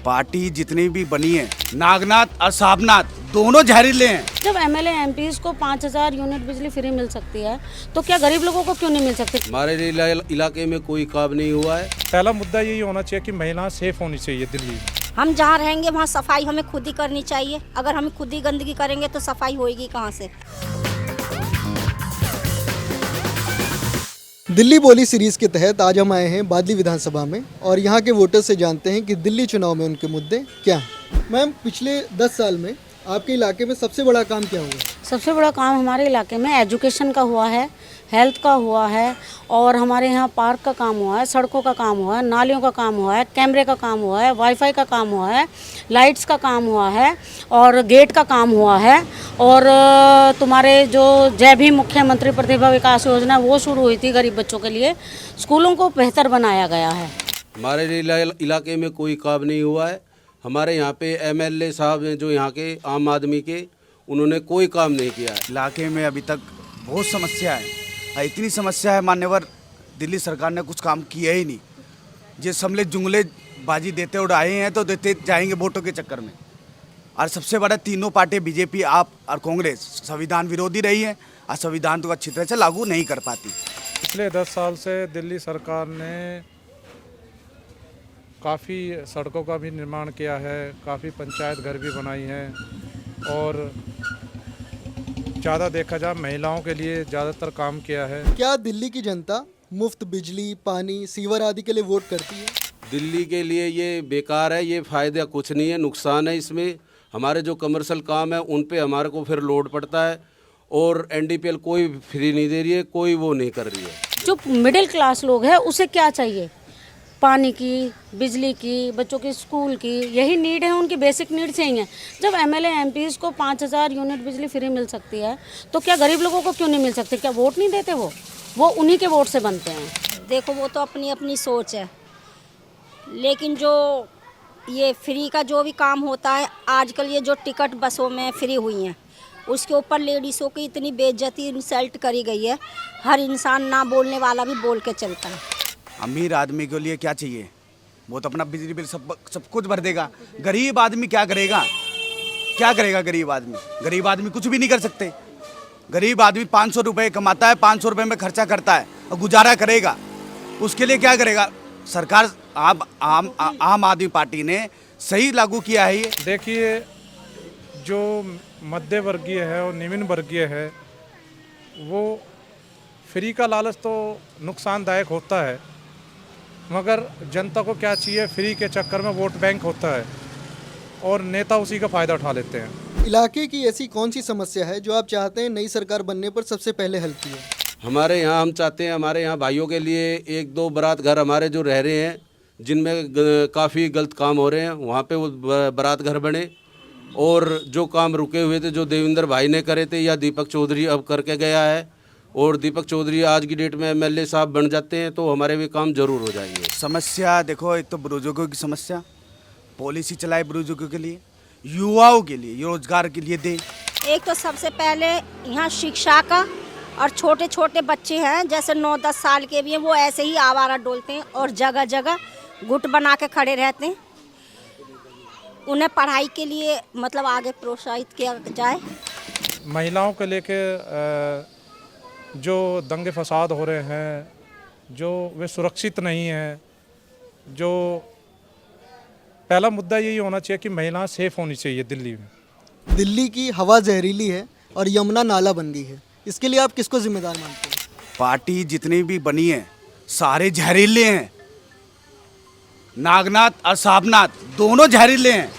Party जितनी भी बनी है, नागनाथ और साबनाथ दोनों जहरीले हैं। जब एमएलए एमपीज को 5000 यूनिट बिजली फ्री मिल सकती है तो क्या गरीब लोगों को क्यों नहीं मिल सकती? हमारे इलाके में कोई काम नहीं हुआ है। पहला मुद्दा यही होना चाहिए कि महिलाएं सेफ होनी चाहिए दिल्ली में। हम जहाँ रहेंगे वहाँ सफाई हमें खुद ही करनी चाहिए। अगर हम खुद ही गंदगी करेंगे तो सफाई होएगी कहाँ से? दिल्ली बोली सीरीज के तहत आज हम आए हैं बादली विधानसभा में और यहाँ के वोटर से जानते हैं कि दिल्ली चुनाव में उनके मुद्दे क्या हैं। मैम, पिछले 10 साल में आपके इलाके में सबसे बड़ा काम क्या हुआ? सबसे बड़ा काम हमारे इलाके में एजुकेशन का हुआ है, हेल्थ का हुआ है और हमारे यहाँ पार्क का काम हुआ है, सड़कों का काम हुआ है, नालियों का काम हुआ है, कैमरे का काम हुआ है, वाईफाई का काम हुआ है, लाइट्स का काम हुआ है और गेट का काम हुआ है। और तुम्हारे जो जय भीम मुख्यमंत्री प्रतिभा विकास योजना वो शुरू हुई थी गरीब बच्चों के लिए। स्कूलों को बेहतर बनाया गया है। हमारे इलाके में कोई काम नहीं हुआ है। हमारे यहाँ पे एमएलए साहब हैं जो यहाँ के आम आदमी के, उन्होंने कोई काम नहीं किया है। इलाके में अभी तक बहुत समस्या है, इतनी समस्या है मान्यवर दिल्ली सरकार ने कुछ काम किया ही नहीं। ये समले जुमले बाजी देते उड़ाए हैं तो देते जाएंगे वोटों के चक्कर में। और सबसे बड़ा तीनों पार्टी बीजेपी, आप और कांग्रेस संविधान विरोधी रही है और संविधान तो अच्छी तरह से लागू नहीं कर पाती। पिछले 10 साल से दिल्ली सरकार ने काफ़ी सड़कों का भी निर्माण किया है, काफ़ी पंचायत घर भी बनाई हैं और ज़्यादा देखा जाए महिलाओं के लिए ज़्यादातर काम किया है। क्या दिल्ली की जनता मुफ्त बिजली, पानी, सीवर आदि के लिए वोट करती है? दिल्ली के लिए ये बेकार है, ये फ़ायदा कुछ नहीं है, नुकसान है इसमें। हमारे जो कमर्शियल काम है उन पे हमारे को फिर लोड पड़ता है और एनडीपीएल कोई फ्री नहीं दे रही है, कोई वो नहीं कर रही है। जो मिडिल क्लास लोग हैं उसे क्या चाहिए? पानी की, बिजली की, बच्चों की स्कूल की, यही नीड है, उनकी बेसिक नीड्स यही हैं। जब एमएलए एमपीज को 5000 यूनिट बिजली फ्री मिल सकती है तो क्या गरीब लोगों को क्यों नहीं मिल सकती? क्या वोट नहीं देते? वो उन्हीं के वोट से बनते हैं। देखो, वो तो अपनी अपनी सोच है, लेकिन जो ये फ्री का जो भी काम होता है, आजकल ये जो टिकट बसों में फ्री हुई हैं उसके ऊपर लेडीज़ों की इतनी बेइज्जती, इंसल्ट करी गई है। हर इंसान ना बोलने वाला भी बोल के चलता है। अमीर आदमी के लिए क्या चाहिए? वो तो अपना बिजली बिल सब कुछ भर देगा। गरीब आदमी क्या करेगा? क्या करेगा गरीब आदमी? गरीब आदमी कुछ भी नहीं कर सकते। गरीब आदमी 500 रुपये कमाता है, 500 रुपये में खर्चा करता है और गुजारा करेगा। उसके लिए क्या करेगा? सरकार आम आदमी पार्टी ने सही लागू किया है ये। देखिए, जो मध्य वर्गीय है और निम्न वर्गीय है वो फ्री का लालच तो नुकसानदायक होता है, मगर जनता को क्या चाहिए? फ्री के चक्कर में वोट बैंक होता है और नेता उसी का फ़ायदा उठा लेते हैं। इलाके की ऐसी कौन सी समस्या है जो आप चाहते हैं नई सरकार बनने पर सबसे पहले हल की है? हमारे यहाँ हम चाहते हैं, हमारे यहाँ भाइयों के लिए 1-2 बारात घर हमारे जो रह रहे हैं जिनमें काफ़ी गलत काम हो रहे हैं, वहाँ पे वो बारात घर बने। और जो काम रुके हुए थे, जो देवेंद्र भाई ने करे थे या दीपक चौधरी अब करके गया है, और दीपक चौधरी आज की डेट में एमएलए साहब बन जाते हैं तो हमारे भी काम जरूर हो जाएंगे। समस्या देखो, एक तो बुजुर्गों की समस्या, पॉलिसी चलाए बुजुर्गों के लिए, युवाओं के लिए, रोजगार के लिए दे। एक तो सबसे पहले यहाँ शिक्षा का, और छोटे छोटे बच्चे हैं जैसे 9-10 साल के भी हैं, वो ऐसे ही आवारा डोलते हैं और जगह जगह गुट बना के खड़े रहते हैं। उन्हें पढ़ाई के लिए मतलब आगे प्रोत्साहित किया जाए। महिलाओं को लेके जो दंगे फसाद हो रहे हैं, जो वे सुरक्षित नहीं हैं, जो पहला मुद्दा यही होना चाहिए कि महिलाएं सेफ होनी चाहिए दिल्ली में। दिल्ली की हवा जहरीली है और यमुना नाला बन गई है, इसके लिए आप किसको जिम्मेदार मानते हैं? पार्टी जितनी भी बनी है सारे जहरीले हैं। नागनाथ और साबनाथ दोनों जहरीले हैं।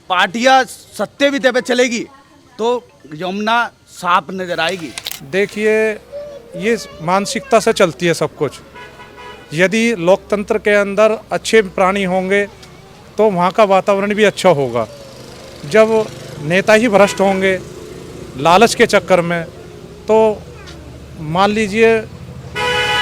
पार्टियां सत्ते वित्ते पे चलेगी तो यमुना साफ नजर आएगी। देखिए, ये मानसिकता से चलती है सब कुछ। यदि लोकतंत्र के अंदर अच्छे प्राणी होंगे तो वहाँ का वातावरण भी अच्छा होगा। जब नेता ही भ्रष्ट होंगे लालच के चक्कर में तो मान लीजिए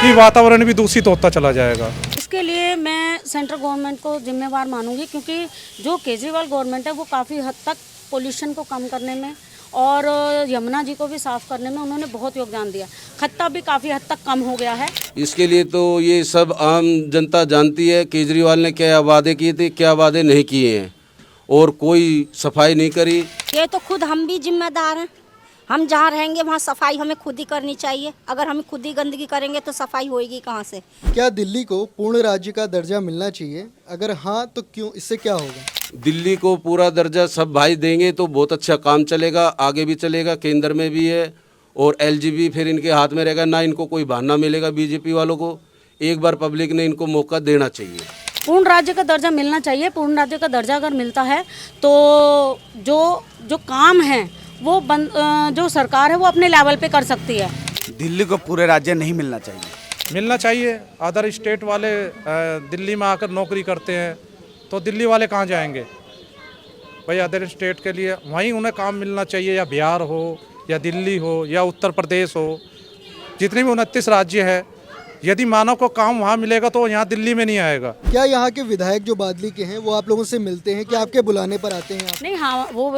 कि वातावरण भी दूषित होता चला जाएगा। इसके लिए मैं सेंट्रल गवर्नमेंट को जिम्मेवार मानूंगी, क्योंकि जो केजरीवाल गवर्नमेंट है वो काफ़ी हद तक पोल्यूशन को कम करने में और यमुना जी को भी साफ़ करने में उन्होंने बहुत योगदान दिया। खत्ता भी काफ़ी हद तक कम हो गया है। इसके लिए तो ये सब आम जनता जानती है केजरीवाल ने क्या वादे किए थे, क्या वादे नहीं किए हैं, और कोई सफाई नहीं करी। ये तो खुद हम भी जिम्मेदार हैं। हम जहाँ रहेंगे वहाँ सफाई हमें खुद ही करनी चाहिए। अगर हम खुद ही गंदगी करेंगे तो सफाई होएगी कहाँ से? क्या दिल्ली को पूर्ण राज्य का दर्जा मिलना चाहिए? अगर हाँ तो क्यों, इससे क्या होगा? दिल्ली को पूरा दर्जा सब भाई देंगे तो बहुत अच्छा काम चलेगा, आगे भी चलेगा, केंद्र में भी है और एलजी भी फिर इनके हाथ में रहेगा। ना इनको कोई बहाना मिलेगा बीजेपी वालों को। एक बार पब्लिक ने इनको मौका देना चाहिए। पूर्ण राज्य का दर्जा मिलना चाहिए। पूर्ण राज्य का दर्जा अगर मिलता है तो जो काम है वो जो सरकार है वो अपने लेवल पे कर सकती है। दिल्ली को पूरे राज्य नहीं मिलना चाहिए। मिलना चाहिए। अदर स्टेट वाले दिल्ली में आकर नौकरी करते हैं तो दिल्ली वाले कहाँ जाएंगे भाई? अदर स्टेट के लिए वहीं उन्हें काम मिलना चाहिए, या बिहार हो या दिल्ली हो या उत्तर प्रदेश हो, जितने भी 29 राज्य है। यदि मानव को काम वहाँ मिलेगा तो यहाँ दिल्ली में नहीं आएगा। क्या यहाँ के विधायक जो बादली के हैं वो आप लोगों से मिलते हैं? क्या आपके बुलाने पर आते हैं आप? नहीं, हाँ, वो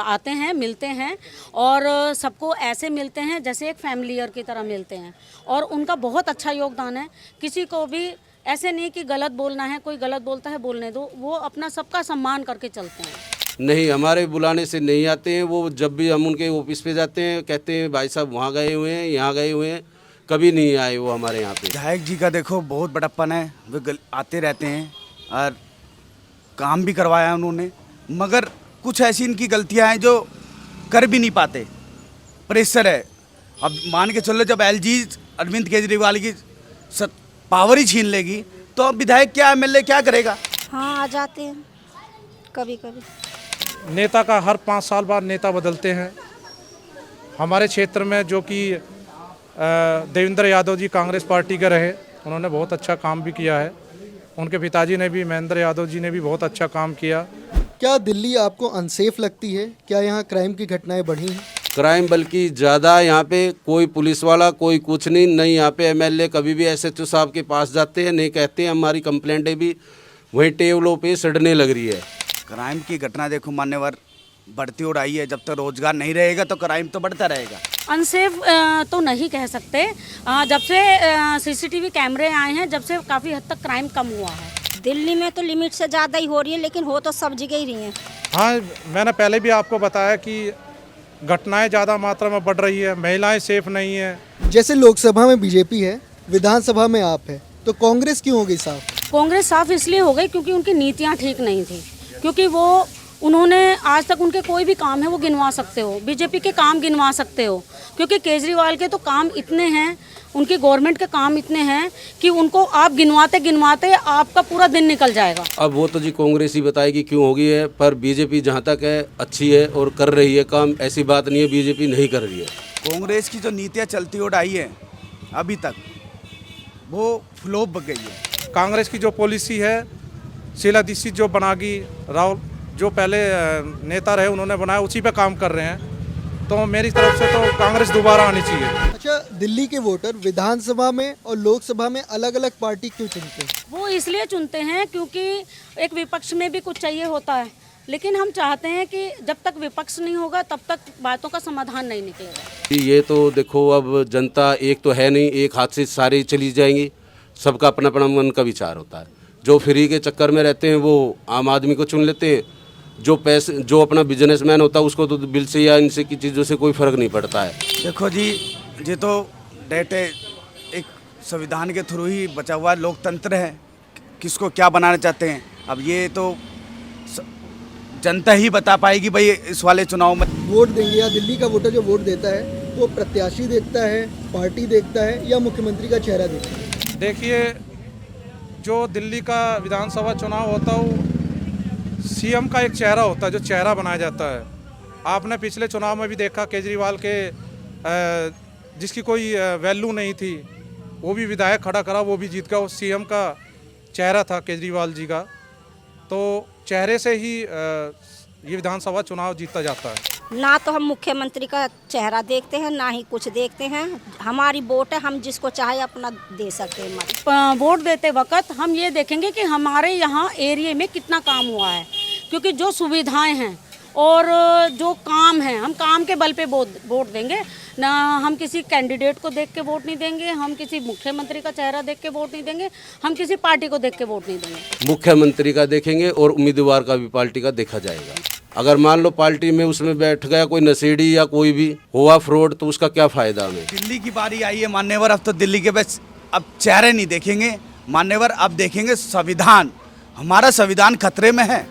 आते हैं, मिलते हैं और सबको ऐसे मिलते हैं जैसे एक फैमिलियर की तरह मिलते हैं। और उनका बहुत अच्छा योगदान है। किसी को भी ऐसे नहीं कि गलत बोलना है, कोई गलत बोलता है बोलने दो, वो अपना सबका सम्मान करके चलते हैं। नहीं, हमारे बुलाने से नहीं आते हैं वो। जब भी हम उनके ऑफिस पे जाते हैं कहते हैं भाई साहब वहाँ गए हुए हैं, यहाँ गए हुए हैं, कभी नहीं आए वो हमारे यहाँ पे। विधायक जी का देखो बहुत बड़प्पन है, वे आते रहते हैं और काम भी करवाया उन्होंने, मगर कुछ ऐसी इनकी गलतियां हैं जो कर भी नहीं पाते। प्रेशर है। अब मान के चलो जब एलजी अरविंद केजरीवाल की पावर ही छीन लेगी तो अब विधायक क्या, एमएलए क्या करेगा? हाँ, आ जाते हैं कभी कभी। नेता का हर 5 साल बाद नेता बदलते हैं। हमारे क्षेत्र में जो कि देवेंद्र यादव जी कांग्रेस पार्टी के रहे, उन्होंने बहुत अच्छा काम भी किया है। उनके पिताजी ने भी, महेंद्र यादव जी ने भी बहुत अच्छा काम किया। क्या दिल्ली आपको अनसेफ लगती है? क्या यहाँ क्राइम की घटनाएं बढ़ी हैं? क्राइम बल्कि ज़्यादा। यहाँ पे कोई पुलिस वाला कोई कुछ नहीं। यहाँ पे एमएलए कभी भी एसएचओ साहब के पास जाते हैं, नहीं कहते हैं हमारी कंप्लेंटें भी वहीं टेबलों पे सड़ने लग रही है। क्राइम की घटना देखो मान्यवर बढ़ती और आई है। जब तक रोजगार नहीं रहेगा तो क्राइम तो बढ़ता रहेगा। अनसेफ तो नहीं कह सकते। जब से सीसीटीवी कैमरे आए हैं, जब से काफ़ी हद तक क्राइम कम हुआ है। दिल्ली में तो लिमिट से ज़्यादा ही हो रही है, लेकिन हो तो सब जगह ही रही है। हाँ, मैंने पहले भी आपको बताया कि घटनाएं ज़्यादा मात्रा में बढ़ रही है, महिलाएं सेफ नहीं है। जैसे लोकसभा में बीजेपी है, विधानसभा में आप है, तो कांग्रेस क्यों हो गई साफ? कांग्रेस साफ इसलिए हो गई क्योंकि उनकी नीतियाँ ठीक नहीं थी। क्योंकि उन्होंने आज तक उनके कोई भी काम है वो गिनवा सकते हो, बीजेपी के काम गिनवा सकते हो। क्योंकि केजरीवाल के तो काम इतने हैं, उनकी गवर्नमेंट के काम इतने हैं कि उनको आप गिनवाते गिनवाते आपका पूरा दिन निकल जाएगा। अब वो तो जी कांग्रेस ही बताएगी क्यों होगी है, पर बीजेपी जहाँ तक है अच्छी है और कर रही है काम। ऐसी बात नहीं है बीजेपी नहीं कर रही है। कांग्रेस की जो नीतियाँ चलती और आई है अभी तक वो फ्लॉप बन गई है। कांग्रेस की जो पॉलिसी है, शीला दीक्षित जो बनागी, राहुल जो पहले नेता रहे उन्होंने बनाया, उसी पे काम कर रहे हैं। तो मेरी तरफ से तो कांग्रेस दोबारा आनी चाहिए। अच्छा, दिल्ली के वोटर विधानसभा में और लोकसभा में अलग अलग पार्टी क्यों चुनते हैं? वो इसलिए चुनते हैं क्योंकि एक विपक्ष में भी कुछ चाहिए होता है। लेकिन हम चाहते हैं कि जब तक विपक्ष नहीं होगा तब तक बातों का समाधान नहीं निकलेगा। ये तो देखो अब जनता एक तो है नहीं, एक हाथ से सारी चली जाएंगी। सबका अपना अपना मन का विचार होता है। जो फ्री के चक्कर में रहते हैं वो आम आदमी को चुन लेते हैं। जो अपना बिजनेसमैन होता है उसको तो बिल से या इनसे की चीज़ों से कोई फ़र्क नहीं पड़ता है। देखो जी, ये तो डेट एक संविधान के थ्रू ही बचा हुआ लोकतंत्र है। किसको क्या बनाना चाहते हैं अब ये तो जनता ही बता पाएगी भाई इस वाले चुनाव में। वोट देंगे या दिल्ली का वोटर जो वोट देता है वो प्रत्याशी देखता है, पार्टी देखता है या मुख्यमंत्री का चेहरा देखता है? देखिए, जो दिल्ली का विधानसभा चुनाव होता है सीएम का एक चेहरा होता है, जो चेहरा बनाया जाता है। आपने पिछले चुनाव में भी देखा, केजरीवाल के जिसकी कोई वैल्यू नहीं थी वो भी विधायक खड़ा करा, वो भी जीत गया। वो सीएम का चेहरा था केजरीवाल जी का। तो चेहरे से ही ये विधानसभा चुनाव जीता जाता है। ना तो हम मुख्यमंत्री का चेहरा देखते हैं, ना ही कुछ देखते हैं। हमारी वोट है, हम जिसको चाहे अपना दे सकते हैं मत। वोट देते वक्त हम ये देखेंगे कि हमारे यहाँ एरिया में कितना काम हुआ है। क्योंकि जो सुविधाएं हैं और जो काम है हम काम के बल पे वोट देंगे ना, हम किसी कैंडिडेट को देख के वोट नहीं देंगे, हम किसी मुख्यमंत्री का चेहरा देख के वोट नहीं देंगे, हम किसी पार्टी को देख के वोट नहीं देंगे। मुख्यमंत्री का देखेंगे और उम्मीदवार का भी पार्टी का देखा जाएगा। अगर मान लो पार्टी में उसमें बैठ गया कोई नशेड़ी या कोई भी हुआ फ्रॉड तो उसका क्या फायदा हमें। दिल्ली की बारी आई है मान्यवर, अब तो दिल्ली के बस अब चेहरे नहीं देखेंगे मान्यवर, अब देखेंगे संविधान। हमारा संविधान खतरे में है।